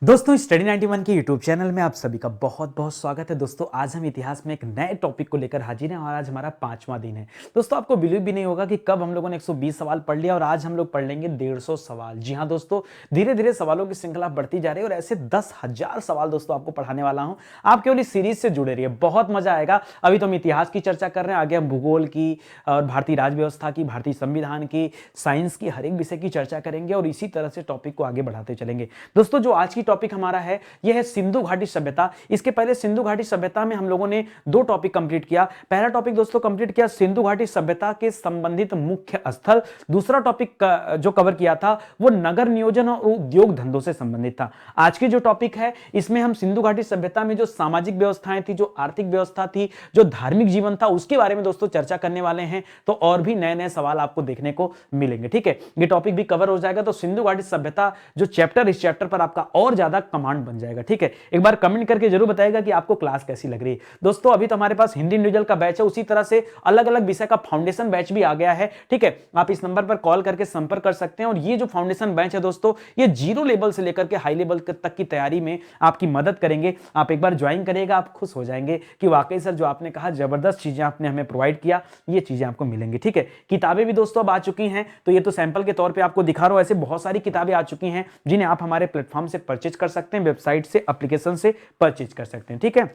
दोस्तों स्टडी 91 के YouTube channel में आप सभी का बहुत बहुत स्वागत है। दोस्तों आज हम इतिहास में एक नए टॉपिक को लेकर हाजिर हैं और आज हमारा 5वां दिन है। दोस्तों आपको बिलीव भी नहीं होगा कि कब हम लोगों ने 120 सवाल पढ़ लिया और आज हम लोग पढ़ लेंगे 150 सवाल। जी हाँ दोस्तों, धीरे धीरे सवालों की श्रृंखला बढ़ती जा रही है और ऐसे 10,000 सवाल दोस्तों आपको पढ़ाने वाला हूं। आप केवल इस सीरीज से जुड़े रहिए, बहुत मजा आएगा। अभी तो हम इतिहास की चर्चा कर रहे हैं, आगे हम भूगोल की और भारतीय राज व्यवस्था की, भारतीय संविधान की, साइंस की, हर एक विषय की चर्चा करेंगे और इसी तरह से टॉपिक को आगे बढ़ाते चलेंगे। दोस्तों जो आज की टॉपिक हमारा है यह है सिंधु घाटी सभ्यता। इसके पहले सिंधु घाटी सभ्यता में हम लोगों ने 2 टॉपिक कंप्लीट किया। पहला टॉपिक दोस्तों कंप्लीट किया सिंधु घाटी सभ्यता के संबंधित मुख्य स्थल। दूसरा टॉपिक जो कवर किया था वो नगर नियोजन और उद्योग धंधों से संबंधित था। आज की जो टॉपिक है इसमें हम सिंधु घाटी सभ्यता में जो सामाजिक व्यवस्थाएं थी, जो आर्थिक व्यवस्था थी, जो धार्मिक जीवन था, उसके बारे में दोस्तों चर्चा करने वाले हैं। तो और भी नए नए सवाल आपको देखने को मिलेंगे। ठीक है, ये टॉपिक भी कवर हो जाएगा। तो सिंधु घाटी सभ्यता जो चैप्टर, इस चैप्टर पर आपका और ज्यादा कमांड बन जाएगा। ठीक है, एक बार कमेंट करके जरूर बताइएगा कि आपको क्लास कैसी लग रही है। दोस्तों अभी तो हमारे पास हिंदी इंडिविजुअल का बैच है, उसी तरह से अलग अलग विषय का फाउंडेशन बैच भी आ गया है। ठीक है, आप इस नंबर पर कॉल करके संपर्क कर सकते हैं और ये जो फाउंडेशन बैच है दोस्तों, ये 0 लेवल से लेकर के हाई लेवल तक की तैयारी में आपकी मदद करेंगे। आप एक बार ज्वाइन करिएगा, आप खुश हो जाएंगे कि वाकई सर जो आपने कहा जबरदस्त चीजें आपने हमें प्रोवाइड किया, ये चीजें आपको मिलेंगी। ठीक है, किताबें भी दोस्तों अब आ चुकी हैं, तो ये तो सैंपल के तौर पे आपको दिखा रहा हूं। ऐसे बहुत सारी किताबें आ चुकी हैं जिन्हें आप हमारे प्लेटफॉर्म से परचेज कर सकते हैं, वेबसाइट से, एप्लीकेशन से परचेज कर सकते हैं। ठीक है,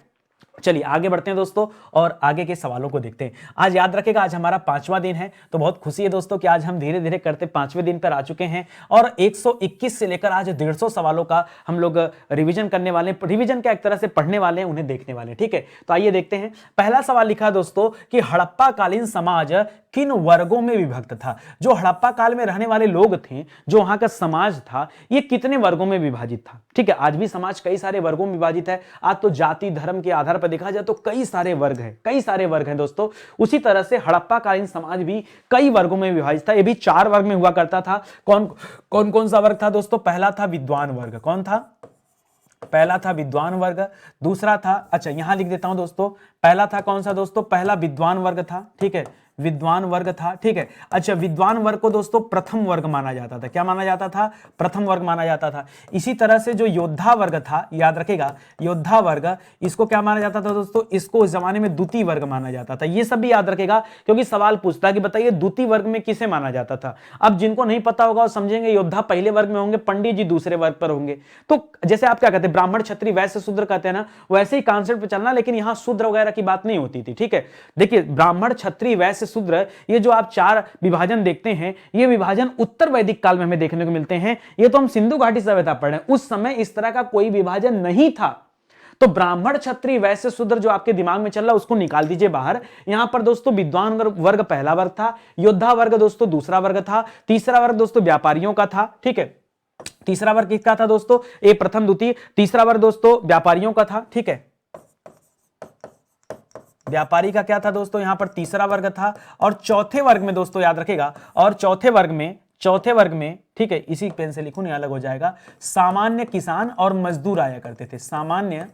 चलिए आगे बढ़ते हैं दोस्तों और आगे के सवालों को देखते हैं। आज याद रखेगा आज हमारा 5वां दिन है, तो बहुत खुशी है दोस्तों कि आज हम धीरे धीरे करते 5वें दिन पर आ चुके हैं और 121 से लेकर आज 150 सवालों का हम लोग रिवीजन करने वाले हैं। रिवीजन का एक तरह से पढ़ने वाले हैं, उन्हें देखने वाले हैं। ठीक है, तो आइए देखते हैं। पहला सवाल लिखा दोस्तों कि हड़प्पा कालीन समाज किन वर्गों में विभक्त था। जो हड़प्पा काल में रहने वाले लोग थे, जो वहां का समाज था, ये कितने वर्गों में विभाजित था। ठीक है, आज भी समाज कई सारे वर्गों में विभाजित है। आज तो जाति धर्म के आधार पर देखा जाए तो कई सारे वर्ग हैं, कई सारे वर्ग हैं दोस्तों। उसी तरह से हड़प्पा कालीन समाज भी कई वर्गों में विभाजित था। ये भी 4 वर्ग में हुआ करता था। कौन कौन सा वर्ग था दोस्तों? पहला था विद्वान वर्ग। कौन था? पहला था विद्वान वर्ग। दूसरा था, अच्छा यहां लिख देता हूं दोस्तों, पहला था कौन सा दोस्तों? पहला विद्वान वर्ग था। ठीक है, विद्वान वर्ग था। ठीक है, अच्छा विद्वान वर्ग को दोस्तों प्रथम वर्ग माना जाता था। क्या माना जाता था? प्रथम वर्ग माना जाता था। इसी तरह से जो योद्धा वर्ग था, याद रखेगा योद्धा वर्ग, इसको क्या माना जाता था दोस्तों? इसको उस जमाने में द्वितीय वर्ग माना जाता था। ये सब भी याद रखेगा क्योंकि सवाल पूछता है कि बताइए द्वितीय वर्ग में किसे माना जाता था। अब जिनको नहीं पता होगा वो समझेंगे योद्धा पहले वर्ग में होंगे, पंडित जी दूसरे वर्ग पर होंगे। तो जैसे आप क्या कहते हैं, ब्राह्मण क्षत्रिय वैश्य शूद्र कहते हैं ना, वैसे ही कॉन्सेप्ट पे चलना, लेकिन यहां शूद्र वगैरह की बात नहीं होती थी। ठीक है, देखिए ब्राह्मण क्षत्रिय वैश्य शूद्र, ये जो आप 4 विभाजन देखते हैं, ये विभाजन उत्तर वैदिक काल में हमें देखने को मिलते हैं। ये तो हम सिंधु घाटी सभ्यता पढ़ रहे हैं, उस समय इस तरह का कोई विभाजन नहीं था। तो ब्राह्मण क्षत्रिय वैश्य शूद्र जो आपके दिमाग में चल रहा है उसको निकाल दीजिए बाहर। यहां पर दोस्तों विद्वान वर्ग पहला वर्ग था, योद्धा वर्ग दोस्तों दूसरा वर्ग था, तीसरा वर्ग दोस्तों व्यापारियों का था। ठीक है, तीसरा वर्ग किसका था दोस्तों? ये प्रथम द्वितीय। तीसरा वर्ग दोस्तों व्यापारियों का था। ठीक है, व्यापारी का क्या था दोस्तों? यहां पर तीसरा वर्ग था। और चौथे वर्ग में दोस्तों याद रखेगा, और चौथे वर्ग में ठीक है, इसी पेन से लिखूं नहीं अलग हो जाएगा, सामान्य किसान और मजदूर आया करते थे। सामान्य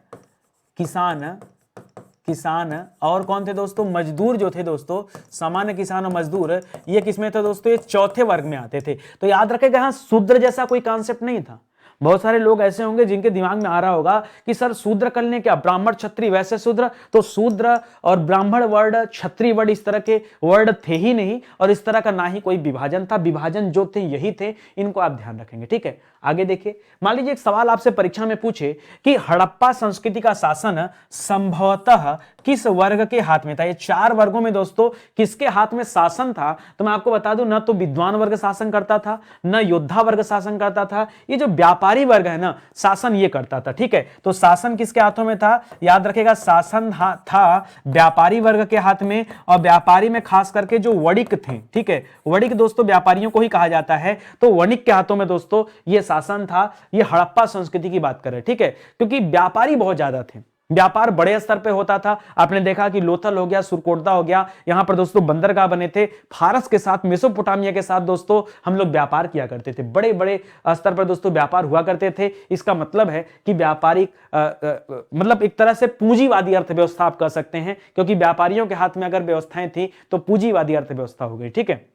किसान और कौन थे दोस्तों? मजदूर जो थे दोस्तों, सामान्य किसान और मजदूर, ये किसमें थे दोस्तों? ये चौथे वर्ग में आते थे। तो याद रखेगा यहां शूद्र जैसा कोई कॉन्सेप्ट नहीं था। बहुत सारे लोग ऐसे होंगे जिनके दिमाग में आ रहा होगा कि सर शूद्र करने क्या, ब्राह्मण क्षत्रिय वैश्य शूद्र, तो शूद्र और ब्राह्मण वर्ड, क्षत्रिय वर्ड इस तरह के वर्ड थे ही नहीं और इस तरह का ना ही कोई विभाजन था। विभाजन जो थे यही थे, इनको आप ध्यान रखेंगे। ठीक है, आगे देखिए। मान लीजिए एक सवाल आपसे परीक्षा में पूछे कि हड़प्पा संस्कृति का शासन संभवतः किस वर्ग के हाथ में था। ये 4 वर्गों में दोस्तों किसके हाथ में शासन था? तो मैं आपको बता दूं, न तो विद्वान वर्ग शासन करता था, न योद्धा वर्ग शासन करता था। ये जो व्यापारी वर्ग है ना, शासन ये करता था। ठीक है, तो शासन किसके हाथों में था? याद रखेगा शासन था व्यापारी वर्ग के हाथ में। और व्यापारी में खास करके जो वणिक थे, ठीक है, वणिक दोस्तों व्यापारियों को ही कहा जाता है, तो वणिक के हाथों में दोस्तों ये शासन था। ये हड़प्पा संस्कृति की बात कर रहे हैं। ठीक है, क्योंकि व्यापारी बहुत ज्यादा थे, व्यापार बड़े स्तर पे होता था। आपने देखा कि लोथल हो गया, सुरकोटदा हो गया, यहां पर दोस्तों बंदरगाह बने थे। फारस के साथ, मेसोपोटामिया के साथ दोस्तों हम लोग व्यापार किया करते थे, बड़े बड़े स्तर पर दोस्तों व्यापार हुआ करते थे। इसका मतलब है कि व्यापारिक मतलब एक तरह से पूंजीवादी अर्थव्यवस्था आप कह सकते हैं, क्योंकि व्यापारियों के हाथ में अगर व्यवस्थाएं थी तो पूंजीवादी अर्थव्यवस्था हो गई। ठीक है,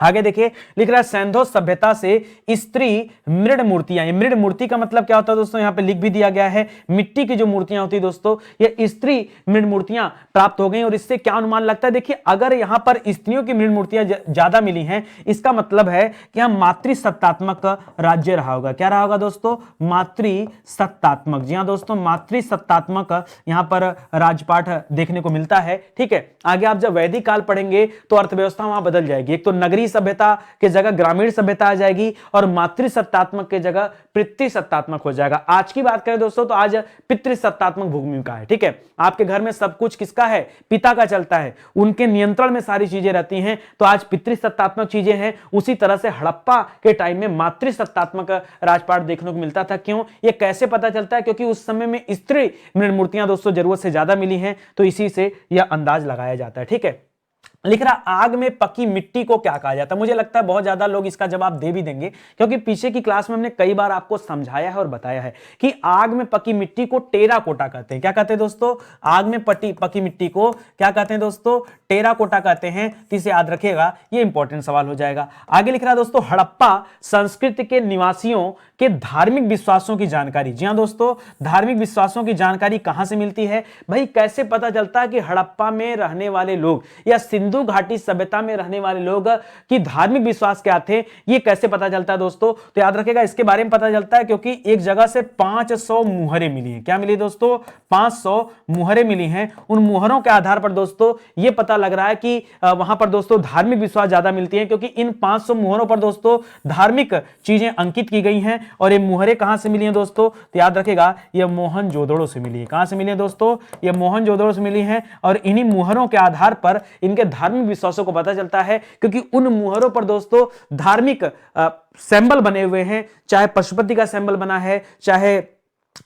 आगे देखिए, लिख रहा है सैंधो सभ्यता से स्त्री मृड मूर्तियां। ये मृड मूर्ति का मतलब क्या होता है दोस्तों, यहां पे लिख भी दिया गया है, मिट्टी की जो मूर्तियां होती है दोस्तों, ये स्त्री मृड मूर्तियां प्राप्त हो गई। और इससे क्या अनुमान लगता है, देखिए अगर यहां पर स्त्रियों की मृड मूर्तियां ज्यादा मिली हैं, इसका मतलब है कि यहां मातृसत्तात्मक राज्य रहा होगा। क्या रहा होगा दोस्तों, मातृसत्तात्मक। जी हां दोस्तों, मातृसत्तात्मक यहां पर राजपाट देखने को मिलता है। ठीक है, आगे आप जब वैदिक काल पढ़ेंगे तो अर्थव्यवस्था वहां बदल जाएगी। एक तो नगरीय सभ्यता के जगह ग्रामीण सभ्यता आ जाएगी और मातृसत्तात्मक के जगह पितृसत्तात्मक हो जाएगा। आज की बात करें दोस्तों तो आज पितृसत्तात्मक भूमिका है। ठीक है, आपके घर में सब कुछ किसका है, पिता का चलता है, उनके नियंत्रण में सारी चीजें रहती हैं। तो आज पितृसत्तात्मक चीजें हैं। उसी तरह से हड़प्पा के टाइम में मातृसत्तात्मक राजपाट देखने को मिलता था। क्यों, यह कैसे पता चलता है, क्योंकि उस समय में स्त्री मृण मूर्तियां दोस्तों जरूरत से ज्यादा मिली हैं, तो इसी से यह अंदाज लगाया जाता है। ठीक है, लिख रहा आग में पकी मिट्टी को क्या कहा जाता है। मुझे लगता है बहुत ज्यादा लोग इसका जवाब दे भी देंगे, क्योंकि पीछे की क्लास में हमने कई बार आपको समझाया है और बताया है कि आग में पकी मिट्टी को टेराकोटा कहते हैं। क्या कहते हैं दोस्तों, आग में पकी मिट्टी को क्या कहते हैं दोस्तों, टेराकोटा कहते हैं। तो इसे याद रखिएगा, ये इंपॉर्टेंट सवाल हो जाएगा। आगे लिख रहा है दोस्तों, हड़प्पा संस्कृति के निवासियों के धार्मिक विश्वासों की जानकारी। जी हां दोस्तों, धार्मिक विश्वासों की जानकारी कहां से मिलती है भाई, कैसे पता चलता है कि हड़प्पा में रहने वाले लोग या सिंधु घाटी सभ्यता में रहने वाले लोग की धार्मिक विश्वास क्या थे, ये कैसे पता चलता है दोस्तों। तो याद रखिएगा, इसके बारे में पता चलता है क्योंकि एक जगह से 500 मुहरें मिली हैं। क्या मिली दोस्तों, 500 मुहरें मिली हैं। उन मुहरों के आधार पर दोस्तों ये पता लग रहा है कि वहां पर दोस्तों धार्मिक विश्वास ज्यादा मिलती है, क्योंकि इन 500 मुहरों पर दोस्तों धार्मिक चीजें अंकित की गई हैं। और ये मुहरें कहां से मिली हैं दोस्तों, तो याद रखिएगा ये मोहनजोदड़ो से मिली है। कहां से मिली है दोस्तों, ये मोहनजोदड़ो से मिली है। और इन्हीं मुहरों के आधार पर इनके धार्मिक विश्वासों को पता चलता है, क्योंकि उन मुहरों पर दोस्तों धार्मिक सिंबल बने हुए हैं, चाहे पशुपति का सिंबल बना है, चाहे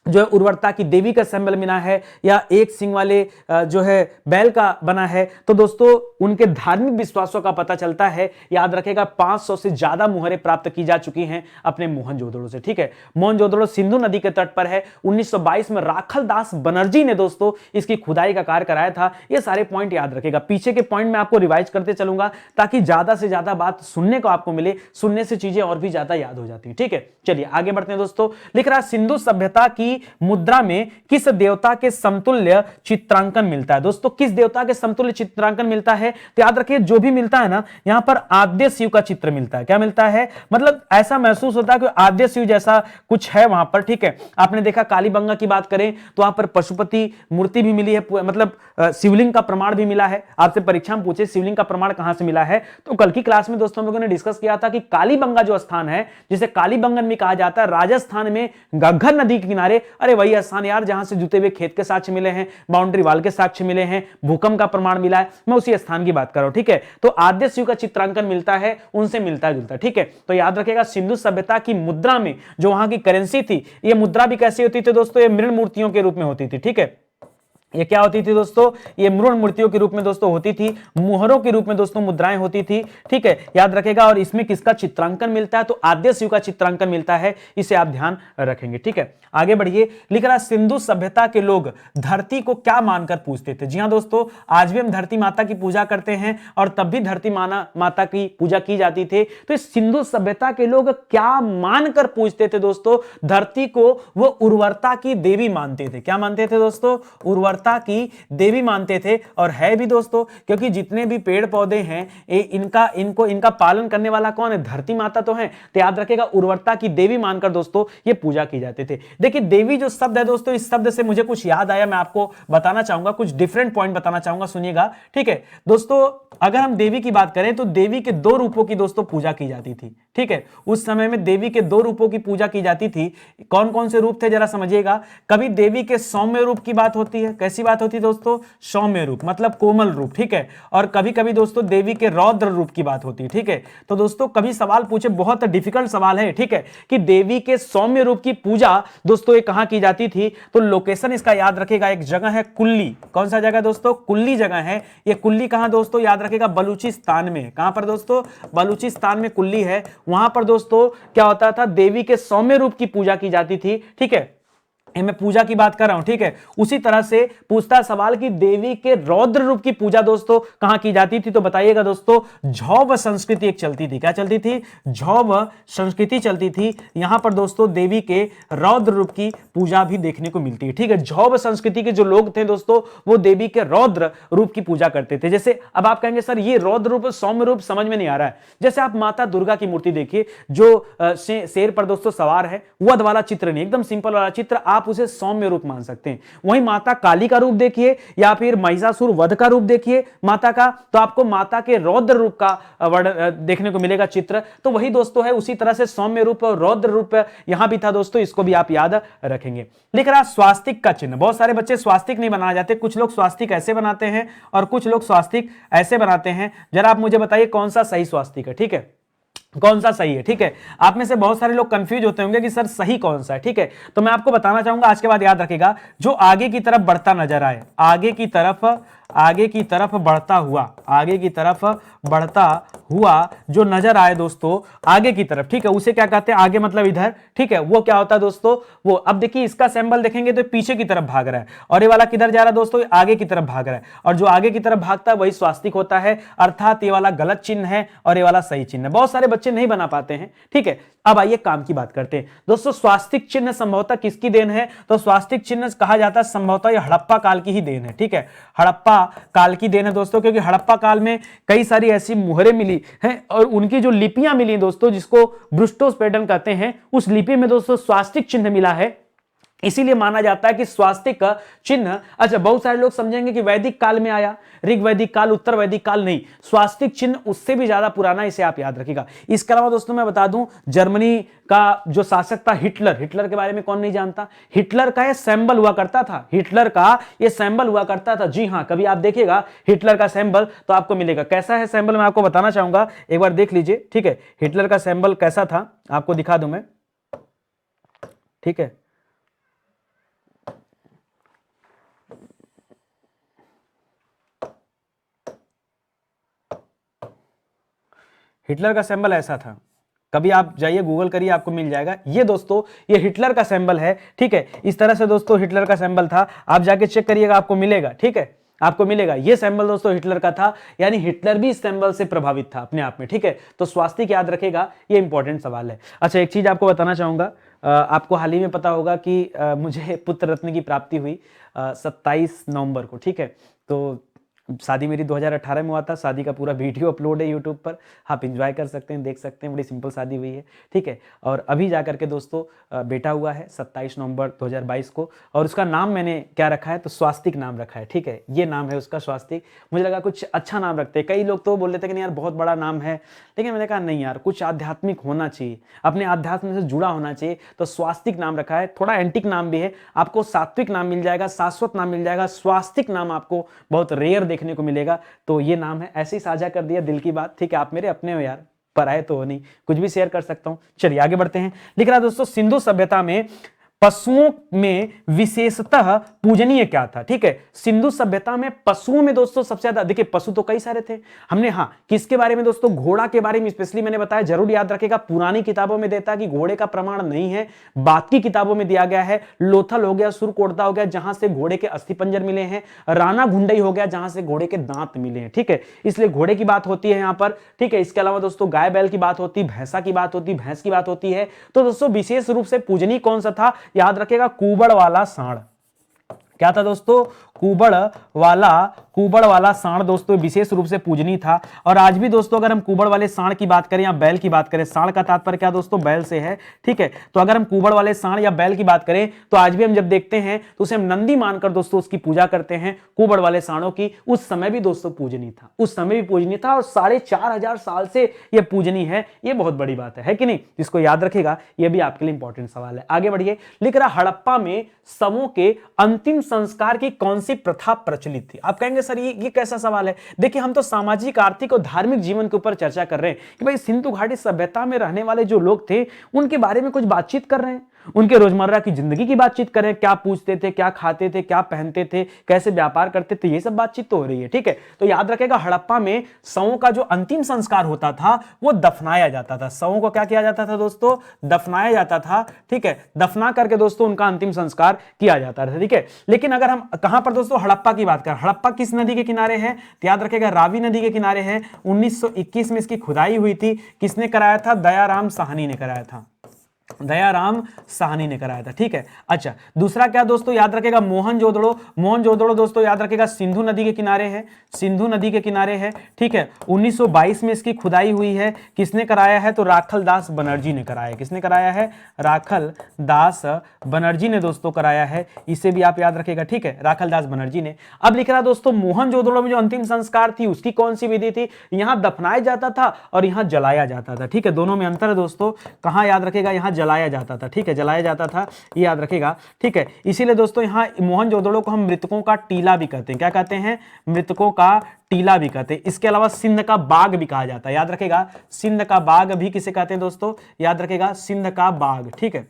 जो है उर्वरता की देवी का सिंबल बना है, या एक सिंह वाले जो है बैल का बना है। तो दोस्तों उनके धार्मिक विश्वासों का पता चलता है। याद रखेगा 500 से ज्यादा मुहरें प्राप्त की जा चुकी हैं अपने मोहनजोदड़ो से। ठीक है, मोहनजोदड़ो सिंधु नदी के तट पर है। 1922 में राखल दास बनर्जी ने दोस्तों इसकी खुदाई का कार्य कराया था। ये सारे पॉइंट याद रखेगा, पीछे के पॉइंट में आपको रिवाइज करते चलूंगा ताकि ज्यादा से ज्यादा बात सुनने को आपको मिले, सुनने से चीजें और भी ज्यादा याद हो जाती है। ठीक है, चलिए आगे बढ़ते हैं दोस्तों। लिख रहा सिंधु सभ्यता की मुद्रा में किस देवता के समतुल्य चित्रांकन मिलता है। दोस्तों किस देवता के समतुल्य चित्रांकन मिलता है, तो याद रखिए जो भी मिलता है ना, यहां पर आद्य शिव का चित्र मिलता है। क्या मिलता है, मतलब ऐसा महसूस होता है कि आद्य शिव जैसा कुछ है वहां पर। ठीक है, आपने देखा कालीबंगा की बात करें तो वहां पर पशुपति मूर्ति भी मिली है, मतलब शिवलिंग का प्रमाण भी मिला है। आपसे परीक्षा में पूछे शिवलिंग का प्रमाण कहां से मिला है, तो कल की क्लास में दोस्तों हम लोगों ने डिस्कस किया था कि कालीबंगा जो स्थान है, जिसे कालीबंगन भी कहा जाता है, राजस्थान में घग्गर नदी के किनारे, अरे वही स्थान यार जहां से जुते हुए खेत के साक्ष्य मिले हैं, बाउंड्री वाल के साक्ष्य मिले हैं, भूकंप का प्रमाण मिला है, मैं उसी स्थान की बात कर रहा हूं। ठीक है, तो आद्य शिव का चित्रांकन मिलता है, उनसे मिलता जुलता। ठीक है, तो याद रखेगा सिंधु सभ्यता की मुद्रा में जो वहां की करेंसी थी, ये मुद्रा भी कैसी होती थी दोस्तों, ये मृण मूर्तियों के रूप में होती थी। ठीक है, ये क्या होती थी दोस्तों, ये मृण मूर्तियों के रूप में दोस्तों होती थी, मुहरों के रूप में दोस्तों मुद्राएं होती थी। ठीक है, याद रखेगा। और इसमें किसका चित्रांकन मिलता है, तो आद्य शिव का चित्रांकन मिलता है, इसे आप ध्यान रखेंगे। ठीक है, आगे बढ़िए। लिख रहा सिंधु सभ्यता के लोग धरती को क्या मानकर पूजते थे। जी हां दोस्तों, आज भी हम धरती माता की पूजा करते हैं और तब भी धरती माता की पूजा की जाती थी। तो इस सिंधु सभ्यता के लोग क्या मानकर पूजते थे दोस्तों, धरती को वो उर्वरता की देवी मानते थे। क्या मानते थे दोस्तों, उर्वरता की देवी मानते थे। और है भी दोस्तों, क्योंकि जितने भी पेड़ पौधे हैं इनका पालन करने वाला कौन है, धरती माता तो है। तो याद रखेगा उर्वरता की देवी मानकर दोस्तों ये पूजा की जाते थे। देखिए देवी जो शब्द है दोस्तों, इस शब्द से मुझे कुछ याद आया, मैं आपको बताना चाहूंगा, कुछ डिफरेंट पॉइंट बताना चाहूंगा, सुनिएगा। ठीक है दोस्तों, अगर हम देवी की बात करें तो देवी के दो रूपों की दोस्तों पूजा की जाती थी। ठीक है, उस समय में देवी के दो रूपों की पूजा की जाती थी। कौन कौन से रूप थे जरा समझिएगा। कभी देवी के सौम्य रूप की बात होती है, कैसी बात होती है दोस्तों, सौम्य रूप मतलब कोमल रूप। ठीक है, और कभी कभी दोस्तों देवी के रौद्र रूप की बात होती है। ठीक है, तो दोस्तों कभी सवाल पूछे, बहुत डिफिकल्ट सवाल है। ठीक है, कि देवी के सौम्य रूप की पूजा दोस्तों ये कहां की जाती थी, तो लोकेशन इसका याद रखेगा, एक जगह है कुल्ली। कौन सा जगह दोस्तों, कुल्ली जगह है। ये कुल्ली कहां दोस्तों, याद रखेगा बलूचिस्तान में। कहां पर दोस्तों, बलूचिस्तान में कुल्ली है। वहां पर दोस्तों क्या होता था, देवी के सौम्य रूप की पूजा की जाती थी। ठीक है, ये मैं पूजा की बात कर रहा हूं, ठीक है। उसी तरह से पूछता सवाल कि देवी के रौद्र रूप की पूजा दोस्तों कहां की जाती थी, तो बताइएगा दोस्तों, झौव संस्कृति एक चलती थी। क्या चलती थी? झौव संस्कृति चलती थी। यहां पर दोस्तों देवी के रौद्र रूप की पूजा भी देखने को मिलती है, ठीक है। झौव संस्कृति के जो लोग थे दोस्तों, वो देवी के रौद्र रूप की पूजा करते थे। जैसे अब आप कहेंगे सर ये रौद्र रूप सौम्य रूप समझ में नहीं आ रहा है। जैसे आप माता दुर्गा की मूर्ति देखिए, जो शेर पर दोस्तों सवार है, वध वाला चित्र नहीं, एकदम सिंपल वाला चित्र, आप उसे सौम्य रूप मान सकते हैं। वहीं माता काली का रूप देखिए या फिर महिषासुर वध का रूप देखिए माता का, तो आपको माता के रौद्र रूप का देखने को मिलेगा चित्र। तो वही दोस्तों है, उसी तरह से सौम्य रूप और रौद्र रूप यहां भी था दोस्तों, इसको भी आप याद रखेंगे। लिख रहा स्वास्तिक का चिन्ह। बहुत सारे बच्चे स्वास्तिक नहीं बनाए जाते, कुछ लोग स्वास्तिक ऐसे बनाते हैं और कुछ लोग स्वास्तिक ऐसे बनाते हैं। जरा आप मुझे बताइए कौन सा सही स्वास्तिक है, ठीक है, कौन सा सही है, ठीक है। आप में से बहुत सारे लोग कंफ्यूज होते होंगे कि सर सही कौन सा है, ठीक है। तो मैं आपको बताना चाहूंगा, आज के बाद याद रखिएगा, जो आगे की तरफ बढ़ता नजर आए, आगे की तरफ बढ़ता हुआ, आगे की तरफ बढ़ता हुआ जो नजर आए दोस्तों, आगे की तरफ, ठीक है, उसे क्या कहते हैं? आगे मतलब इधर, ठीक है। वो क्या होता है दोस्तों? वो अब देखिए इसका सिंबल देखेंगे तो पीछे की तरफ भाग रहा है, और ये वाला किधर जा रहा है दोस्तों? आगे की तरफ भाग रहा है, और जो आगे की तरफ भागता है वही स्वास्तिक होता है। अर्थात ये वाला गलत चिन्ह है और ये वाला सही चिन्ह है। बहुत सारे बच्चे नहीं बना पाते हैं, ठीक है। अब आइए काम की बात करते हैं दोस्तों। स्वास्तिक चिन्ह संभवतः किसकी देन है? तो स्वास्तिक चिन्ह कहा जाता है संभवतः ये हड़प्पा काल की ही देन है, ठीक है। हड़प्पा काल की देन है दोस्तों, क्योंकि हड़प्पा काल में कई सारी ऐसी मुहरें मिली हैं और उनकी जो लिपियां मिली दोस्तों, जिसको ब्रुस्टोस पैटर्न कहते हैं, उस लिपि में दोस्तों स्वास्तिक चिन्ह मिला है। इसीलिए माना जाता है कि स्वास्तिक का चिन्ह, अच्छा बहुत सारे लोग समझेंगे कि वैदिक काल में आया, ऋग वैदिक काल, उत्तर वैदिक काल, नहीं, स्वास्तिक चिन्ह उससे भी ज्यादा पुराना, इसे आप याद रखिएगा। इसके अलावा दोस्तों मैं बता दूं, जर्मनी का जो शासक था हिटलर, हिटलर के बारे में कौन नहीं जानता? हिटलर का ये सिंबल हुआ करता था, हिटलर का ये सिंबल हुआ करता था। जी हां, कभी आप देखिएगा हिटलर का सिंबल तो आपको मिलेगा। कैसा है सिंबल मैं आपको बताना चाहूंगा, एक बार देख लीजिए, ठीक है। हिटलर का सिंबल कैसा था आपको दिखा दूं मैं, ठीक है। हिटलर का सिंबल ऐसा था, कभी आप जाइए गूगल करिए आपको मिल जाएगा। ये दोस्तों ये हिटलर का सिंबल है, ठीक है। इस तरह से दोस्तों हिटलर का सिंबल था, आप जाके चेक करिएगा आपको मिलेगा, ठीक है, आपको मिलेगा। ये सिंबल दोस्तों हिटलर का था, यानी हिटलर भी इस सिंबल से प्रभावित था अपने आप में, ठीक है। तो स्वास्तिक याद रखेगा, ये इंपॉर्टेंट सवाल है। अच्छा एक चीज आपको बताना चाहूंगा, आपको हाल ही में पता होगा कि मुझे पुत्र रत्न की प्राप्ति हुई 27 नवंबर को, ठीक है। तो शादी मेरी 2018 में हुआ था, शादी का पूरा वीडियो अपलोड है यूट्यूब पर, आप एंजॉय कर सकते हैं, देख सकते हैं, बड़ी सिंपल शादी हुई है, ठीक है। और अभी जा करके दोस्तों बेटा हुआ है 27 नवंबर 2022 को, और उसका नाम मैंने क्या रखा है? तो स्वास्तिक नाम रखा है, ठीक है। ये नाम है उसका स्वास्तिक। मुझे लगा कुछ अच्छा नाम रखते हैं, कई लोग तो बोल लेते हैं कि नहीं यार बहुत बड़ा नाम है, लेकिन मैंने कहा नहीं यार, कुछ आध्यात्मिक होना चाहिए, अपने आध्यात्म से जुड़ा होना चाहिए, तो स्वास्तिक नाम रखा है। थोड़ा एंटिक नाम भी है, आपको सात्विक नाम मिल जाएगा, शाश्वत नाम मिल जाएगा, स्वास्तिक नाम आपको बहुत रेयर देखने को मिलेगा। तो ये नाम है, ऐसे ही साझा कर दिया, दिल की बात, ठीक है। आप मेरे अपने हो यार, पराए तो हो नहीं, कुछ भी शेयर कर सकता हूं। चलिए आगे बढ़ते हैं। लिख रहा दोस्तों, सिंधु सभ्यता में पशुओं में विशेषतः पूजनीय क्या था? ठीक है, सिंधु सभ्यता में पशुओं में दोस्तों सबसे ज्यादा, देखिए पशु तो कई सारे थे, हमने हाँ किसके बारे में दोस्तों, घोड़ा के बारे में स्पेशली मैंने बताया, जरूर याद रखेगा। पुरानी किताबों में देता कि घोड़े का प्रमाण नहीं है, बात की किताबों में दिया गया है। लोथल हो गया, सुरकोटदा हो गया, जहां से घोड़े के अस्थिपंजर मिले हैं, राणा घुंडई हो गया, जहां से घोड़े के दांत मिले हैं, ठीक है। इसलिए घोड़े की बात होती है यहां पर, ठीक है। इसके अलावा दोस्तों गाय बैल की बात होती, भैंसा की बात होती, भैंस की बात होती है। तो दोस्तों विशेष रूप से पूजनीय कौन सा था, याद रखेगा, कुबड़ वाला सांड। क्या था दोस्तों, कुबड़ वाला सांड दोस्तों विशेष रूप से पूजनीय था। और आज भी दोस्तों अगर हम कुबड़ वाले सांड की बात करें या बैल की बात करें, सांड का तात्पर्य क्या दोस्तों, बैल से है, ठीक है। तो अगर हम कुबड़ वाले सांड या बैल की बात करें तो आज भी हम जब देखते हैं तो उसे हम नंदी मानकर दोस्तों उसकी पूजा करते हैं, कुबड़ वाले सांडों की। उस समय भी दोस्तों पूजनीय था, उस समय भी पूजनीय था, और 4500 साल से यह पूजनीय है। यह बहुत बड़ी बात है कि नहीं, जिसको याद रखेगा, यह भी आपके लिए इंपॉर्टेंट सवाल है। आगे बढ़िए। लिख रहा, हड़प्पा में शवों के अंतिम संस्कार की कौन सी प्रथा प्रचलित थी? आप कहेंगे सर ये कैसा सवाल है? देखिए हम तो सामाजिक, आर्थिक और धार्मिक जीवन के ऊपर चर्चा कर रहे हैं कि भाई सिंधु घाटी सभ्यता में रहने वाले जो लोग थे उनके बारे में कुछ बातचीत कर रहे हैं। उनके रोजमर्रा की जिंदगी की बातचीत करें, क्या पूछते थे, क्या खाते थे, क्या पहनते थे, कैसे व्यापार करते थे, ये सब बातचीत तो हो रही है। ठीक है, तो याद रखेगा हड़प्पा में शवों का जो अंतिम संस्कार होता था वो दफनाया जाता था। शवों को क्या किया जाता था दोस्तों? दफनाया जाता था। ठीक है, दफना करके दोस्तों उनका अंतिम संस्कार किया जाता था। ठीक है, लेकिन अगर हम कहां पर दोस्तों हड़प्पा की बात करें, हड़प्पा किस नदी के किनारे है? तो याद रखेगा रावी नदी के किनारे है। 1921 में इसकी खुदाई हुई थी। किसने कराया था? दयाराम साहनी ने कराया था। दयाराम साहनी ने कराया था। ठीक है, अच्छा दूसरा क्या दोस्तों याद रखेगा? मोहनजोदड़ो। मोहनजोदड़ो दोस्तों याद रखेगा सिंधु नदी के किनारे है। सिंधु नदी के किनारे है। ठीक है, 1922 में इसकी खुदाई हुई है। किसने कराया है? तो राखल दास बनर्जी ने कराया है। किसने कराया है? राखल दास बनर्जी ने दोस्तों कराया है। इसे भी आप याद रखेगा। ठीक है, राखल दास बनर्जी ने। अब लिख रहा दोस्तों मोहनजोदड़ो में जो अंतिम संस्कार थी उसकी कौन सी विधि थी? यहां दफनाया जाता था और यहां जलाया जाता था। ठीक है, दोनों में अंतर है दोस्तों। कहां याद रखेगा? यहां जलाया जाता था। ठीक है, जलाया जाता था, ये याद रखेगा। ठीक है, इसीलिए दोस्तों यहां मोहनजोदड़ो को हम मृतकों का टीला भी कहते हैं। क्या कहते हैं? मृतकों का टीला भी कहते हैं। इसके अलावा सिंध का बाग भी कहा जाता है। याद रखेगा सिंध का बाग भी किसे कहते हैं दोस्तों? याद रखेगा सिंध का बाग। ठीक है,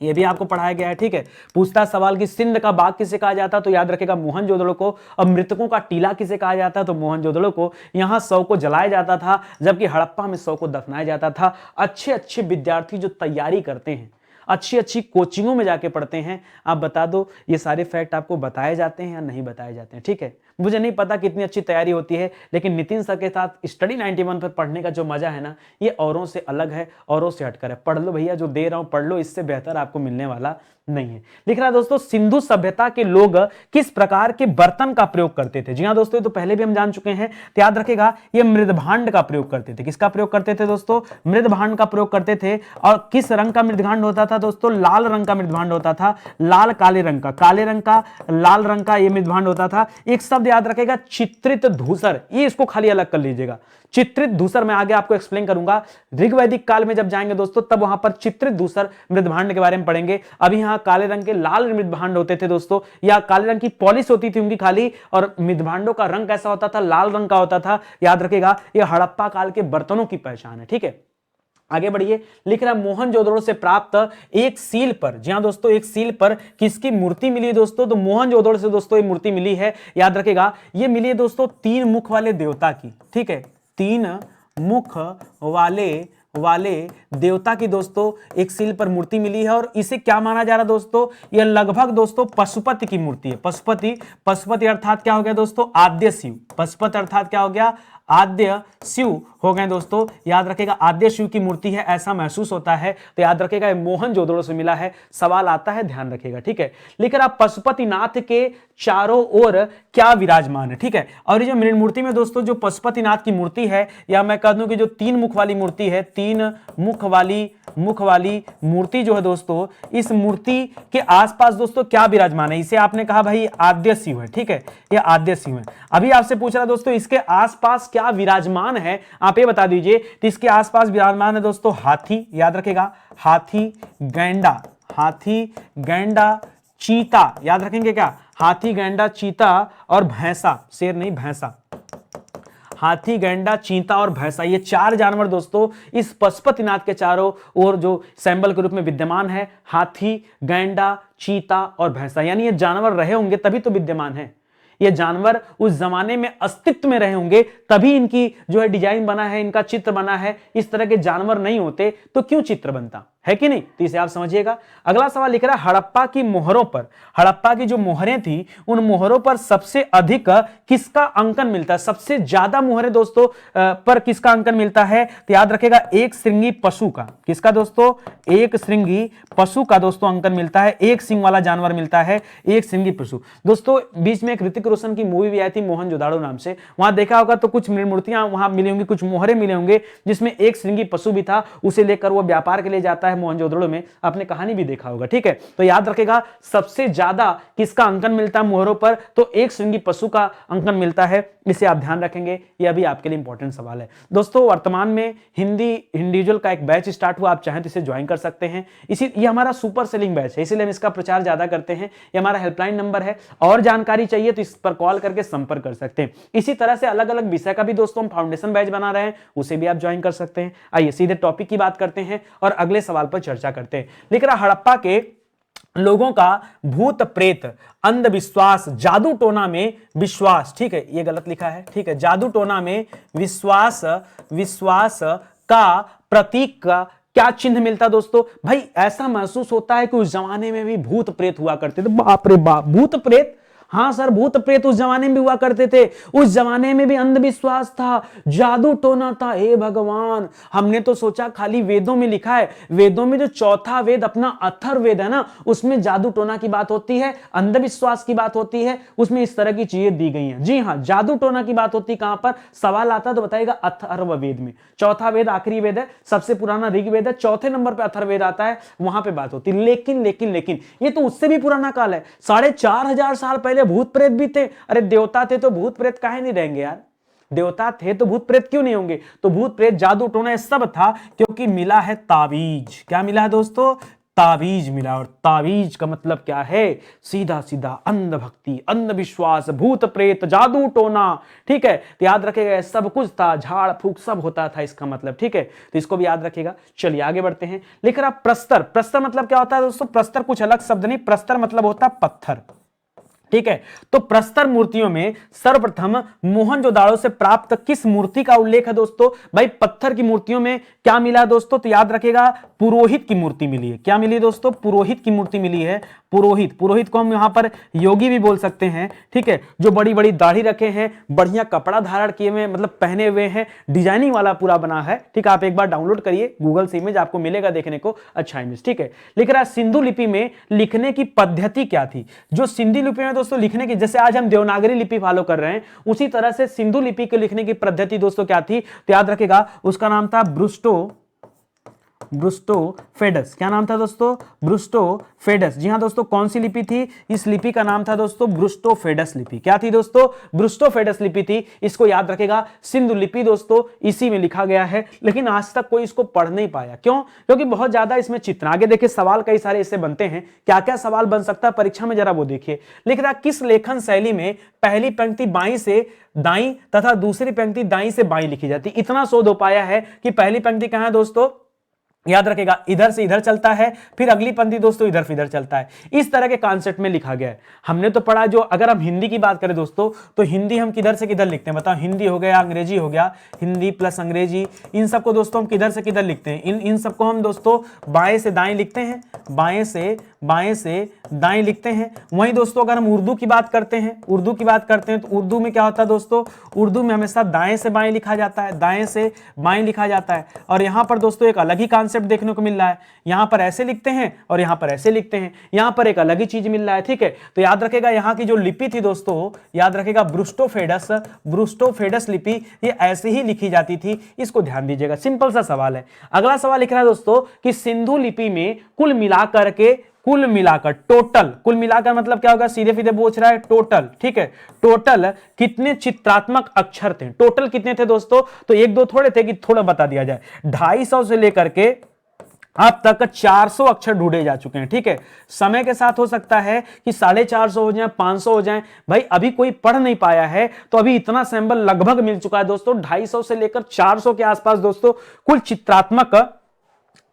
ये भी आपको पढ़ाया गया है। ठीक है, पूछता सवाल कि सिंध का बाग किसे कहा जाता? तो याद रखेगा मोहनजोदड़ो को। और मृतकों का टीला किसे कहा जाता? तो मोहनजोदड़ो को। यहां शव को जलाया जाता था, जबकि हड़प्पा में शव को दफनाया जाता था। अच्छे अच्छे विद्यार्थी जो तैयारी करते हैं, अच्छी अच्छी कोचिंगों में जाके पढ़ते हैं, आप बता दो ये सारे फैक्ट आपको बताए जाते हैं या नहीं बताए जाते हैं। ठीक है, मुझे नहीं पता कितनी अच्छी तैयारी होती है, लेकिन नितिन सर के साथ स्टडी 91 पर पढ़ने का जो मजा है ना, ये औरों से अलग है, औरों से हटकर है। पढ़ लो भैया, जो दे रहा हूं पढ़ लो, इससे बेहतर आपको मिलने वाला नहीं है। लिख रहा है दोस्तों सिंधु सभ्यता के लोग किस प्रकार के बर्तन का प्रयोग करते थे? जी हाँ दोस्तों, ये तो पहले भी हम जान चुके हैं। तो याद रखेगा ये मृदभांड का प्रयोग करते थे। किसका प्रयोग करते थे दोस्तों? मृदभांड का प्रयोग करते थे। और किस रंग का मृदभांड होता था दोस्तों? लाल रंग का मृदभांड होता था। लाल काले रंग का, काले रंग का, लाल रंग का ये मृदभांड होता था। एक शब्द याद रखेगा चित्रित धूसर, ये इसको खाली अलग कर लीजिएगा। चित्रित धूसर मैं आगे आपको एक्सप्लेन करूंगा। ऋग्वैदिक काल में जब जाएंगे दोस्तों तब वहां पर चित्रित धूसर मृदभांड के बारे में पढ़ेंगे। अभी यहां काले रंग के लाल मृदभांड होते थे दोस्तों, या काले रंग की पॉलिश होती थी उनकी खाली, और मृदभांडों का रंग कैसा होता था? लाल रंग का होता था। याद रखेगा ये हड़प्पा काल के बर्तनों की पहचान है। ठीक है, आगे बढ़िए। लिख रहा मोहनजोदड़ो से प्राप्त एक सील पर, जी हां दोस्तों, एक सील पर किसकी मूर्ति मिली है दोस्तों? तो मोहनजोदड़ो से दोस्तों ये मूर्ति मिली है। याद रखेगा ये मिली है दोस्तों 3 मुख वाले देवता की। ठीक है, 3 मुख वाले देवता की दोस्तों एक सील पर मूर्ति मिली है। और इसे क्या माना जा रहा है दोस्तों? यह लगभग दोस्तों पशुपति की मूर्ति है। पशुपति अर्थात क्या हो गया दोस्तों? आद्य शिव। पशुपति अर्थात क्या हो गया? आद्य शिव हो गए दोस्तों। याद रखेगा आद्य शिव की मूर्ति है, ऐसा महसूस होता है। तो याद रखेगा ये मोहनजोदड़ो से मिला है। सवाल आता है, ध्यान रखिएगा। ठीक है, लेकर आप पशुपतिनाथ के चारों ओर क्या विराजमान है? ठीक है, और ये जो मृण मूर्ति में दोस्तों जो पशुपतिनाथ की मूर्ति है, या मैं कह दूं कि जो 3 मुख वाली मूर्ति है, 3 मुख वाली मूर्ति जो है दोस्तों, इस मूर्ति के आसपास दोस्तों क्या विराजमान है? इसे आपने कहा भाई आद्य शिव है। ठीक है, ये आद्य शिव है। अभी आपसे पूछ रहा दोस्तों इसके आसपास क्या विराजमान है, आप ये बता दीजिए। तो इसके आसपास विराजमान है दोस्तों हाथी। याद रखेगा हाथी, गैंडा, चीता। याद रखेंगे क्या? हाथी, गैंडा, चीता और भैंसा। शेर नहीं, भैंसा। हाथी, गैंडा, चीता और भैंसा, ये 4 जानवर दोस्तों इस पशुपतिनाथ के चारों ओर जो सिंबल के रूप में विद्यमान है। हाथी, गैंडा, चीता और भैंसा, यानी ये जानवर रहे होंगे तभी तो विद्यमान है। ये जानवर उस जमाने में अस्तित्व में रहे होंगे तभी इनकी जो है डिजाइन बना है, इनका चित्र बना है। इस तरह के जानवर नहीं होते तो क्यों चित्र बनता है कि नहीं? तो इसे आप समझिएगा। अगला सवाल लिख रहा है हड़प्पा की मोहरों पर, हड़प्पा की जो मोहरें थी उन मोहरों पर सबसे अधिक किसका अंकन मिलता है? सबसे ज्यादा मोहरें दोस्तों पर किसका अंकन मिलता है? तो याद रखेगा एक श्रृंगी पशु का। किसका दोस्तों? एक श्रृंगी पशु का दोस्तों अंकन मिलता है। एक सिंह वाला जानवर मिलता है, एक श्रृंगी पशु। दोस्तों बीच में एक ऋतिक रोशन की मूवी भी आई थी मोहनजोदाड़ो नाम से, वहां देखा होगा तो कुछ मूर्तियां वहां मिली होंगी, कुछ मोहरे मिले होंगे जिसमें एक श्रृंगी पशु भी था। उसे लेकर वो व्यापार के लिए जाता है मोहनजोदड़ो में, आपने कहानी भी देखा होगा। ठीक है, तो याद रखेगा सबसे ज्यादा किसका अंकन मिलता है मोहरों पर? तो एक श्रृंगी पशु का अंकन मिलता है। इसे आप ध्यान रखेंगे, यह भी आपके लिए इंपॉर्टेंट सवाल है। दोस्तों वर्तमान में हिंदी इंडिविजुअल का एक बैच स्टार्ट हुआ, आप चाहें तो इसे ज्वाइन कर सकते हैं। ये हमारा सुपर सेलिंग बैच है, इसीलिए हम इसका प्रचार ज्यादा करते हैं। ये हमारा हेल्पलाइन नंबर है, और जानकारी चाहिए तो इस पर कॉल करके संपर्क कर सकते हैं। इसी तरह से अलग अलग विषय का भी दोस्तों हम फाउंडेशन बैच बना रहे हैं, उसे भी आप ज्वाइन कर सकते हैं। आइए सीधे टॉपिक की बात करते हैं और अगले सवाल सवाल पर चर्चा करते हैं। लिख रहा हड़प्पा के लोगों का भूत प्रेत, अंधविश्वास, जादू टोना में विश्वास, ठीक है ये गलत लिखा है, ठीक है, जादू टोना में विश्वास, विश्वास का प्रतीक का क्या चिन्ह मिलता दोस्तों? भाई ऐसा महसूस होता है कि उस जमाने में भी भूत प्रेत हुआ करते थे। बाप रे बाप, भूत प्रेत, हाँ सर भूत प्रेत उस जमाने में भी हुआ करते थे। उस जमाने में भी अंधविश्वास था, जादू टोना था। हे भगवान, हमने तो सोचा खाली वेदों में लिखा है, वेदों में जो चौथा वेद अपना अथर्ववेद है ना, उसमें जादू टोना की बात होती है, अंधविश्वास की बात होती है, उसमें इस तरह की चीजें दी गई हैं। जी हाँ, जादू टोना की बात होती है कहां पर? सवाल आता तो बताएगा अथर्ववेद में। चौथा वेद आखिरी वेद है, सबसे पुराना ऋग्वेद है, चौथे नंबर पर अथर्ववेद आता है, वहां पे बात होती है। लेकिन लेकिन लेकिन ये तो उससे भी पुराना काल है, 4500 साल पहले भूत प्रेत भी थे। अरे देवता थे तो भूत प्रेत काहे नहीं रहेंगे यार? देवता थे तो भूत प्रेत क्यों नहीं होंगे? तो भूत प्रेत जादू टोना सब था, क्योंकि मिला है ताबीज। क्या मिला है दोस्तों? ताबीज मिला। और ताबीज का मतलब क्या है? सीधा सीधा अंधभक्ति, अंधविश्वास, भूत प्रेत, जादू टोना, ठीक है। तो याद रखेगा सब कुछ था, झाड़ फूक सब होता था इसका मतलब, ठीक है। तो इसको भी याद रखेगा। चलिए आगे बढ़ते हैं। लिख रहा प्रस्तर। प्रस्तर मतलब क्या होता है दोस्तों? प्रस्तर कुछ अलग शब्द नहीं, प्रस्तर मतलब होता है पत्थर, ठीक है। तो प्रस्तर मूर्तियों में सर्वप्रथम मोहनजोदाड़ो से प्राप्त किस मूर्ति का उल्लेख है दोस्तों? भाई पत्थर की मूर्तियों में क्या मिला दोस्तों? तो याद रखेगा पुरोहित की मूर्ति मिली है। क्या मिली दोस्तों? पुरोहित की मूर्ति मिली है। पुरोहित, पुरोहित को हम यहां पर योगी भी बोल सकते हैं, ठीक है, जो बड़ी बड़ी दाढ़ी रखे हैं, बढ़िया कपड़ा धारण किए हुए, मतलब पहने हुए हैं, डिजाइनिंग वाला पूरा बना है, ठीक है। आप एक बार डाउनलोड करिए गूगल से इमेज, आपको मिलेगा देखने को अच्छा इमेज, ठीक है। लिख रहा है सिंधु लिपि में लिखने की पद्धति क्या थी? जो सिंधु लिपि में दोस्तों लिखने की, जैसे आज हम देवनागरी लिपि फॉलो कर रहे हैं, उसी तरह से सिंधु लिपि के लिखने की पद्धति दोस्तों क्या थी? तो याद रखेगा उसका नाम था ब्रुस्टोफेडस। क्या नाम था दोस्तों? ब्रुस्टोफेडस। जी हाँ दोस्तों, कौन सी लिपि थी? इस लिपि का नाम था दोस्तों ब्रुस्टोफेडस लिपि। क्या थी दोस्तों? ब्रुस्टोफेडस लिपि थी। इसको याद रखेगा। सिंधु लिपि दोस्तों इसी में लिखा गया है, लेकिन आज तक कोई इसको पढ़ नहीं पाया। क्यों? क्योंकि बहुत ज्यादा इसमें चित्र। आगे देखिए सवाल कई सारे इससे बनते हैं। क्या क्या सवाल बन सकता है परीक्षा में, जरा वो देखिए। लिख रहा किस लेखन शैली में पहली पंक्ति बाईं से दाईं तथा दूसरी पंक्ति दाईं से बाईं लिखी जाती? इतना शोध हो पाया है कि पहली पंक्ति कहां है दोस्तों? याद रखेगा इधर से इधर चलता है, फिर अगली पंक्ति दोस्तों इधर से इधर चलता है। इस तरह के कॉन्सेप्ट में लिखा गया है। हमने तो पढ़ा, जो अगर हम हिंदी की बात करें दोस्तों, तो हिंदी हम किधर से किधर लिखते हैं बताओ? हिंदी हो गया, अंग्रेजी हो गया, हिंदी प्लस अंग्रेजी, इन सबको दोस्तों हम किधर से किधर लिखते हैं? इन सबको हम दोस्तों बाएं से दाएं लिखते हैं, बाएं से दाएं लिखते हैं। वहीं दोस्तों अगर हम उर्दू की बात करते हैं, तो उर्दू में क्या होता है दोस्तों? उर्दू में हमेशा दाएं से बाएं लिखा जाता है, दाएं से बाएं लिखा जाता है। और यहां पर दोस्तों एक अलग ही कॉन्सेप्ट देखने को मिल रहा है। यहां पर ऐसे लिखते हैं और यहां पर ऐसे लिखते हैं, यहां पर एक अलग ही चीज मिल रहा है, ठीक है। तो याद रखेगा यहां की जो लिपि थी दोस्तों, याद रखेगा ब्रुस्टोफेडस लिपि, ये ऐसे ही लिखी जाती थी। इसको ध्यान दीजिएगा, सिंपल सा सवाल है। अगला सवाल लिख रहा है दोस्तों कि सिंधु लिपि में कुल मिलाकर टोटल, कुल मिलाकर मतलब क्या होगा? सीधे सीधे पूछ रहा है टोटल, ठीक है। टोटल कितने चित्रात्मक अक्षर थे? टोटल कितने थे दोस्तों? तो एक दो थोड़े थे कि थोड़ा बता दिया जाए। 250 से लेकर के अब तक 400 अक्षर ढूंढे जा चुके हैं, ठीक है। समय के साथ हो सकता है कि 450 हो जाए, 500 हो जाए। भाई अभी कोई पढ़ नहीं पाया है, तो अभी इतना सैंपल लगभग मिल चुका है दोस्तों। 250 से लेकर 400 के आसपास दोस्तों कुल चित्रात्मक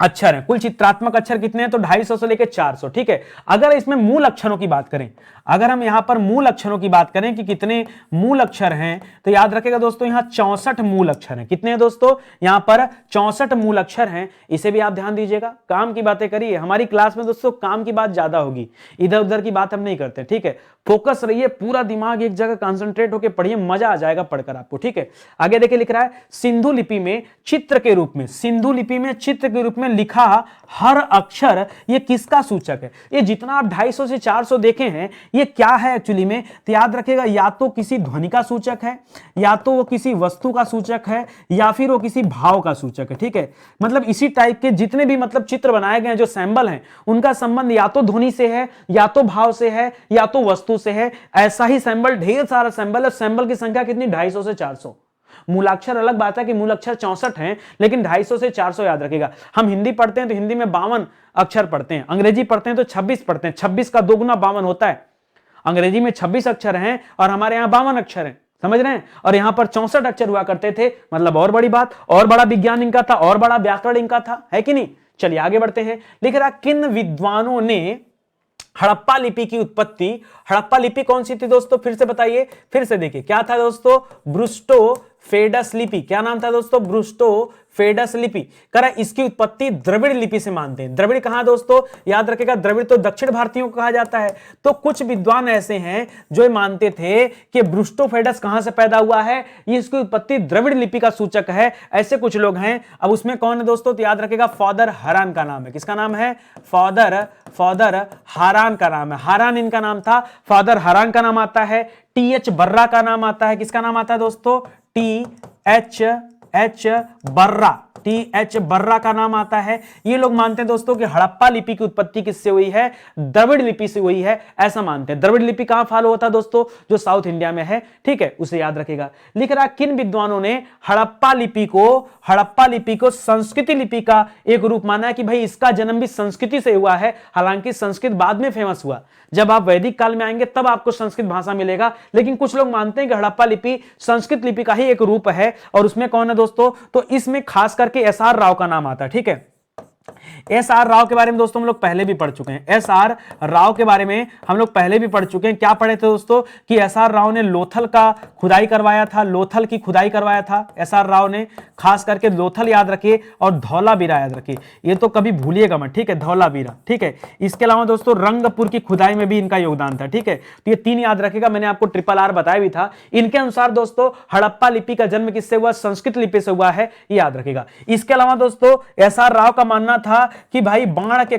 अक्षर है। कुल चित्रात्मक अक्षर कितने हैं? तो 250 से लेकर 400, ठीक है। अगर इसमें मूल अक्षरों की बात करें, अगर हम यहां पर मूल अक्षरों की बात करें कि कितने मूल अक्षर हैं, तो याद रखेगा दोस्तों यहां 64 मूल अक्षर हैं। कितने हैं दोस्तों? यहां पर 64 मूल अक्षर हैं। इसे भी आप ध्यान दीजिएगा। काम की बातें करिए, हमारी क्लास में दोस्तों काम की बात ज्यादा होगी, इधर उधर की बात हम नहीं करते, ठीक है। फोकस रहिए, पूरा दिमाग एक जगह कंसंट्रेट होकर पढ़िए, मजा आ जाएगा पढ़कर आपको, ठीक है। आगे देखिए लिख रहा है सिंधु लिपि में चित्र के रूप में, सिंधु लिपि में चित्र के रूप में लिखा हर अक्षर ये किसका सूचक है? ये जितना आप 250 से 400 देखे हैं, ये क्या है एक्चुअली में? तो याद रखेगा या तो किसी ध्वनि का सूचक है, या तो वो किसी वस्तु का सूचक है, या फिर वो किसी भाव का सूचक है, ठीक है। मतलब इसी टाइप के जितने भी मतलब चित्र बनाए गए हैं, जो सैंबल हैं, उनका संबंध या तो ध्वनि से है, या तो भाव से है, या तो वस्तु से है। ऐसा ही सैंबल, ढेर सारा सैंबल है। सैंबल की संख्या कितनी? 250 से 400। मूलाक्षर अलग बात है कि मूलाक्षर 64 हैं, लेकिन 250 से 400 याद रखेगा। हम हिंदी पढ़ते हैं तो हिंदी में 52 अक्षर पढ़ते हैं, अंग्रेजी पढ़ते हैं तो 26 पढ़ते हैं। 26 का 2 गुना 52 होता है। अंग्रेजी में 26 अक्षर हैं और हमारे यहाँ 52 अक्षर हैं, समझ रहे हैं। और यहां पर 64 अक्षर हुआ करते थे, मतलब और बड़ी बात, और बड़ा विज्ञान इनका था, और बड़ा व्याकरण इनका था, है कि नहीं। चलिए आगे बढ़ते हैं। लिख रहा किन विद्वानों ने हड़प्पा लिपि की उत्पत्ति, हड़प्पा लिपि कौन सी थी दोस्तों, फिर से बताइए, फिर से देखिए क्या था दोस्तों, ब्रुस्टो फेडस लिपि। क्या नाम था दोस्तों, ब्रुस्टो फेडस लिपि। करा इसकी उत्पत्ति द्रविड़ लिपि से मानते हैं। द्रविड़ कहां दोस्तों, याद रखेगा द्रविड़ तो दक्षिण भारतीयों को कहा जाता है। तो कुछ विद्वान ऐसे हैं जो ये मानते थे कि ब्रुस्टो फेडस कहां से पैदा हुआ है, ये इसकी उत्पत्ति द्रविड़ लिपि का सूचक है। ऐसे कुछ लोग हैं। अब उसमें कौन है दोस्तों, तो याद रखेगा फादर हारान का नाम है। किसका नाम है, फादर हारान का नाम है। हारान इनका नाम था, फादर हारान का नाम आता है। टी.एच. बर्रा का नाम आता है। किसका नाम आता है दोस्तों, टी.एच. बर्रा, टी.एच. बर्रा का नाम आता है। ये लोग मानते हैं दोस्तों कि हड़प्पा लिपि की उत्पत्ति किससे हुई है, द्रविड़ लिपि से हुई है, ऐसा मानते हैं। द्रविड़ लिपि कहां फॉलो होता है दोस्तों, जो साउथ इंडिया में है, ठीक है, उसे याद रखेगा। लिख रहा किन विद्वानों ने हड़प्पा लिपि को संस्कृति लिपि का एक रूप माना है कि भाई इसका जन्म भी संस्कृति से हुआ है। हालांकि संस्कृत बाद में फेमस हुआ, जब आप वैदिक काल में आएंगे तब आपको संस्कृत भाषा मिलेगा, लेकिन कुछ लोग मानते हैं कि हड़प्पा लिपि संस्कृत लिपि का ही एक रूप है। और उसमें कौन है दोस्तों, तो इसमें खास करके एस.आर. राव का नाम आता है। ठीक है, एस.आर. राव के बारे में दोस्तों हम लोग पहले भी पढ़ चुके हैं। एस.आर. राव के बारे में हम लोग पहले भी पढ़ चुके हैं। क्या पढ़े थे दोस्तों, कि एस.आर. राव ने लोथल का खुदाई करवाया था, लोथल की खुदाई करवाया था एस.आर. राव ने। खास करके लोथल याद रखिए और धौलावीरा याद रखिए, ये तो कभी भूलिएगा मत, ठीक है, धौलावीरा, ठीक है। इसके अलावा दोस्तों रंगपुर की खुदाई में भी इनका योगदान था, ठीक है। तो ये 3 याद रखेगा, मैंने आपको RRR बताया भी था। इनके अनुसार दोस्तों हड़प्पा लिपि का जन्म किससे हुआ, संस्कृत लिपि से हुआ है, ये याद रखेगा। इसके अलावा दोस्तों एस.आर. राव का मानना था कि भाई बाण के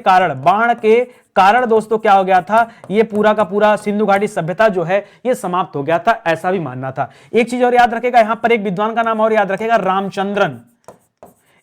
कारण दोस्तों क्या हो गया था, ये पूरा का पूरा सिंधु घाटी सभ्यता जो है ये समाप्त हो गया था, ऐसा भी मानना था। एक चीज और याद रखेगा, यहां पर एक विद्वान का नाम और याद रखेगा, रामचंद्रन।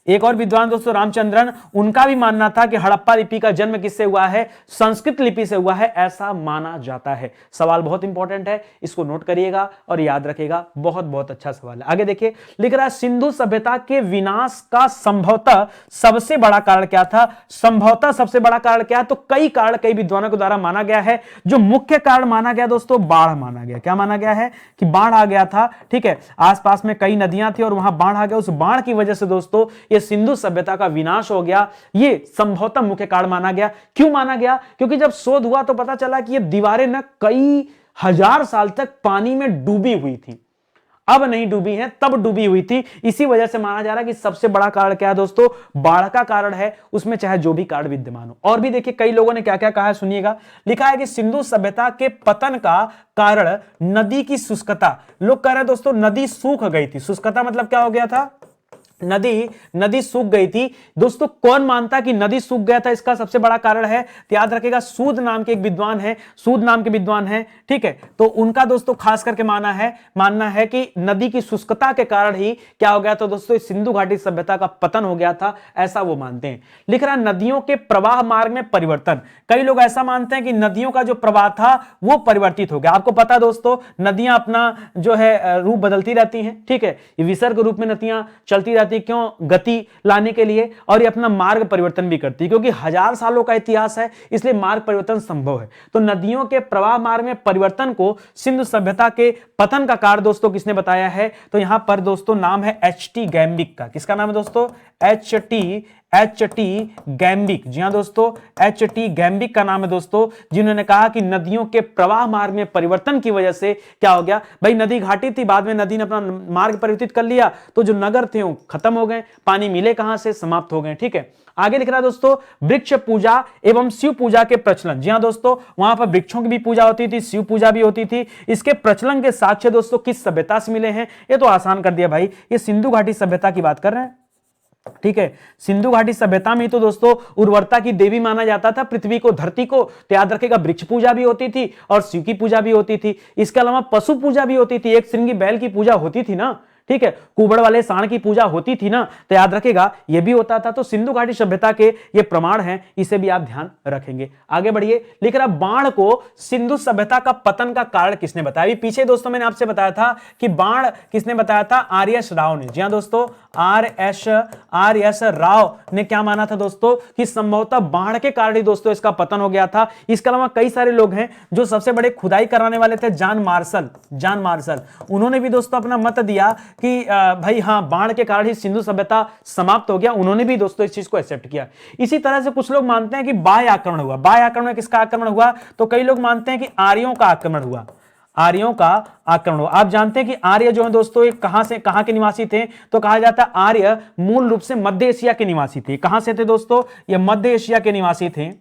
एक और विद्वान दोस्तों रामचंद्रन, उनका भी मानना था कि हड़प्पा लिपि का जन्म किससे हुआ है, संस्कृत लिपि से हुआ है, ऐसा माना जाता है। सवाल बहुत इंपॉर्टेंट है, इसको नोट करिएगा और याद रखेगा, बहुत बहुत अच्छा सवाल है। आगे देखिए, लिख रहा है सिंधु सभ्यता के विनाश का संभवतः सबसे बड़ा कारण क्या था। संभवतः सबसे बड़ा कारण क्या है, तो कई कारण कई विद्वानों के द्वारा माना गया है। जो मुख्य कारण माना गया दोस्तों, बाढ़ माना गया। क्या माना गया है, कि बाढ़ आ गया था, ठीक है, आसपास में कई नदियां थी और वहां बाढ़ आ गया। उस बाढ़ की वजह से दोस्तों ये सिंधु सभ्यता का विनाश हो गया, ये संभवतः मुख्य कारण माना गया। क्यों माना गया, क्योंकि जब शोध हुआ तो पता चला कि ये दीवारें न कई हजार साल तक पानी में डूबी हुई थी, अब नहीं डूबी हैं, तब डूबी हुई थी। इसी वजह से माना जा रहा है कि सबसे बड़ा कारण क्या है दोस्तों, बाढ़ का कारण है, उसमें चाहे जो भी कारण विद्यमान हो। और भी देखिए कई लोगों ने क्या क्या कहा है, सुनिएगा। लिखा है कि सिंधु सभ्यता के पतन का कारण नदी की शुष्कता। लोग कह रहे हैं दोस्तों नदी सूख गई थी। शुष्कता मतलब क्या हो गया था, नदी सूख गई थी। दोस्तों कौन मानता कि नदी सूख गया था इसका सबसे बड़ा कारण है, तो याद रखेगा सूद नाम के एक विद्वान है, सूद नाम के विद्वान है, ठीक है। तो उनका दोस्तों खास करके मानना है कि नदी की शुष्कता के कारण ही क्या हो गया था दोस्तों, सिंधु घाटी सभ्यता का पतन हो गया था, ऐसा वो मानते हैं। लिख रहा नदियों के प्रवाह मार्ग में परिवर्तन। कई लोग ऐसा मानते हैं कि नदियों का जो प्रवाह था वो परिवर्तित हो गया। आपको पता है दोस्तों नदियां अपना जो है रूप बदलती रहती हैं, ठीक है, विसर्ग रूप में नदियां चलती रहती, क्यों, गति लाने के लिए, और ये अपना मार्ग परिवर्तन भी करती है, क्योंकि 1000 सालों का इतिहास है, इसलिए मार्ग परिवर्तन संभव है। तो नदियों के प्रवाह मार्ग में परिवर्तन को सिंधु सभ्यता के पतन का कारण दोस्तों किसने बताया है, तो यहां पर दोस्तों नाम है H.T. गैम्बिक का। किसका नाम है दोस्तों, H.T. गैम्बिक। जी हां दोस्तों, H.T. गैम्बिक का नाम है दोस्तों, जिन्होंने कहा कि नदियों के प्रवाह मार्ग में परिवर्तन की वजह से क्या हो गया, भाई नदी घाटी थी, बाद में नदी ने अपना मार्ग परिवर्तित कर लिया, तो जो नगर थे वो खत्म हो गए, पानी मिले कहां से, समाप्त हो गए, ठीक है। आगे लिख रहा है दोस्तों वृक्ष पूजा एवं शिव पूजा के प्रचलन। जी हां दोस्तों, वहां पर वृक्षों की भी पूजा होती थी, शिव पूजा भी होती थी। इसके प्रचलन के साक्ष्य दोस्तों किस सभ्यता से मिले हैं, ये तो आसान कर दिया भाई, ये सिंधु घाटी सभ्यता की बात कर रहे हैं, ठीक है। सिंधु घाटी सभ्यता में तो दोस्तों उर्वरता की देवी माना जाता था पृथ्वी को, धरती को, तो याद रखेगा वृक्ष पूजा भी होती थी और शिव की पूजा भी होती थी। इसके अलावा पशु पूजा भी होती थी, एक श्रृंगी बैल की पूजा होती थी ना, ठीक है, कुबड़ वाले सांड की पूजा होती थी ना, तो याद रखेगा ये भी होता था। तो सिंधु घाटी सभ्यता के ये प्रमाण हैं, इसे भी आप ध्यान रखेंगे। आगे बढ़िए, लिख रहा बाढ़ को सिंधु सभ्यता का पतन का कारण किसने बताया। पीछे दोस्तों मैंने आपसे बताया था कि बाढ़ किसने बताया था, R.S. राव ने। जी हां दोस्तों, R.S. राव ने क्या माना था दोस्तों, कि संभवतः बाढ़ के कारण ही दोस्तों इसका पतन हो गया था। इसके अलावा कई सारे लोग हैं जो सबसे बड़े खुदाई कराने वाले थे, जॉन मार्शल, उन्होंने भी दोस्तों अपना मत दिया कि भाई हाँ, बाढ़ के कारण ही सिंधु सभ्यता समाप्त हो गया, उन्होंने भी दोस्तों इस चीज को एक्सेप्ट किया। इसी तरह से कुछ लोग मानते हैं कि बाह्य आक्रमण हुआ। बाह्य आक्रमण किसका आक्रमण हुआ? तो कई लोग मानते हैं कि आर्यों का आक्रमण हुआ, आर्यों का आक्रमण हुआ। आप जानते हैं कि आर्य जो है दोस्तों एक कहां के निवासी थे? तो कहा जाता है आर्य मूल रूप से मध्य एशिया के निवासी थे। कहां से थे दोस्तों? ये मध्य एशिया के निवासी थे।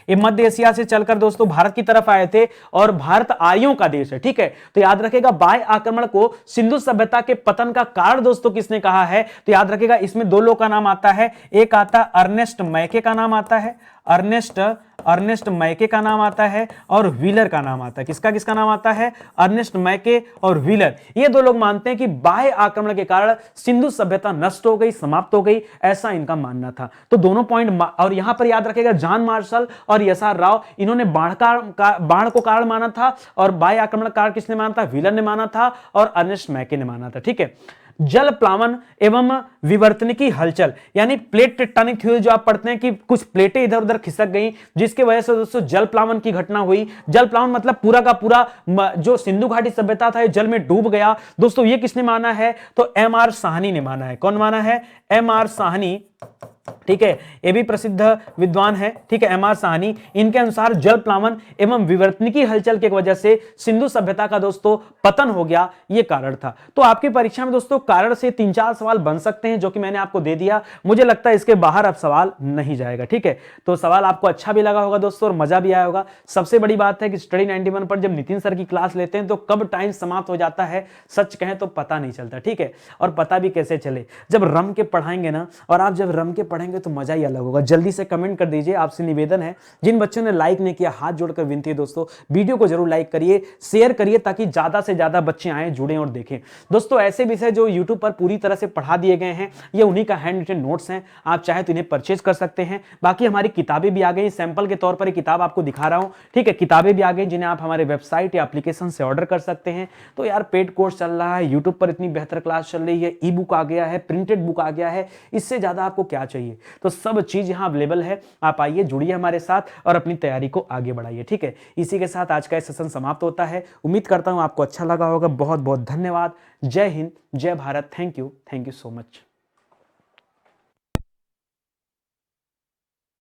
ये मध्य एशिया से चलकर दोस्तों भारत की तरफ आए थे और भारत आर्यों का देश है, ठीक है। तो याद रखेगा बाह्य आक्रमण को सिंधु सभ्यता के पतन का कारण दोस्तों किसने कहा है? तो याद रखेगा इसमें दो लोग का नाम आता है, एक आता है अर्नेस्ट मैके का नाम आता है, अर्नेस्ट मैके का नाम आता है, और व्हीलर का नाम आता है। किसका किसका नाम आता है? अर्नेस्ट मैके और व्हीलर। ये दो लोग मानते हैं कि बाह्य आक्रमण के कारण सिंधु सभ्यता नष्ट हो गई, समाप्त हो गई, ऐसा इनका मानना था। तो दोनों पॉइंट, और यहां पर याद रखेगा जॉन मार्शल और एस.आर. राव, इन्होंने बाढ़ को कारण माना था, और बाह्य आक्रमण कारण किसने माना था? व्हीलर ने माना था, और अर्नेस्ट मैके ने माना था, ठीक है। जल प्लावन एवं विवर्तनिकी हलचल, यानी प्लेट टेक्टोनिक थ्योरी जो आप पढ़ते हैं कि कुछ प्लेटें इधर उधर खिसक गई, जिसके वजह से दोस्तों जल प्लावन की घटना हुई। जल प्लावन मतलब पूरा का पूरा जो सिंधु घाटी सभ्यता था ये जल में डूब गया। दोस्तों ये किसने माना है? तो एम.आर. साहनी ने माना है। कौन माना है? एम.आर. साहनी, ठीक है। ये भी प्रसिद्ध विद्वान है, ठीक है, एम.आर. साहनी। इनके अनुसार जल प्लावन एवं विवर्तनिकी हलचल की वजह से सिंधु सभ्यता का दोस्तों पतन हो गया, ये कारण था। तो आपकी परीक्षा में दोस्तों कारण से 3-4 सवाल बन सकते हैं, जो कि मैंने आपको दे दिया। मुझे लगता है इसके बाहर अब सवाल नहीं जाएगा, ठीक है। तो सवाल आपको अच्छा भी लगा होगा दोस्तों, और मजा भी आया होगा। सबसे बड़ी बात है कि स्टडी 91 पर जब नितिन सर की क्लास लेते हैं तो कब टाइम समाप्त हो जाता है सच कहें तो पता नहीं चलता, ठीक है। और पता भी कैसे चले, जब रम के पढ़ाएंगे ना, और आप जब रम के पढ़ेंगे तो मजा ही अलग होगा। जल्दी से कमेंट कर दीजिए, आपसे निवेदन है, जिन बच्चों ने लाइक नहीं किया हाथ जोड़कर विनती है दोस्तों, वीडियो को जरूर लाइक करिए, शेयर करिए, ताकि ज्यादा से ज्यादा बच्चे आए, जुड़ें और देखें। दोस्तों ऐसे विषय जो यूट्यूब पर पूरी तरह से पढ़ा दिए गए हैं, ये उन्हीं का हैंड रिटन नोट्स हैं, आप चाहे तो इन्हें परचेज कर सकते हैं। बाकी हमारी किताबें भी आ गई, सैंपल के तौर पर एक किताब आपको दिखा रहा हूं, ठीक है। किताबें भी आ गई जिन्हें आप हमारे वेबसाइट या एप्लीकेशन से ऑर्डर कर सकते हैं। तो यार पेड कोर्स चल रहा है, यूट्यूब पर इतनी बेहतर क्लास चल रही है, ई बुक आ गया है, प्रिंटेड बुक आ गया है, इससे ज्यादा आपको क्या चाहिए? तो सब चीज यहां अवेलेबल है, आप आइए, जुड़िए हमारे साथ और अपनी तैयारी को आगे बढ़ाइए, ठीक है। इसी के साथ आज का सेशन समाप्त होता है। उम्मीद करता हूं आपको अच्छा लगा होगा। बहुत बहुत धन्यवाद। जय हिंद, जय Bharat. Thank you so much.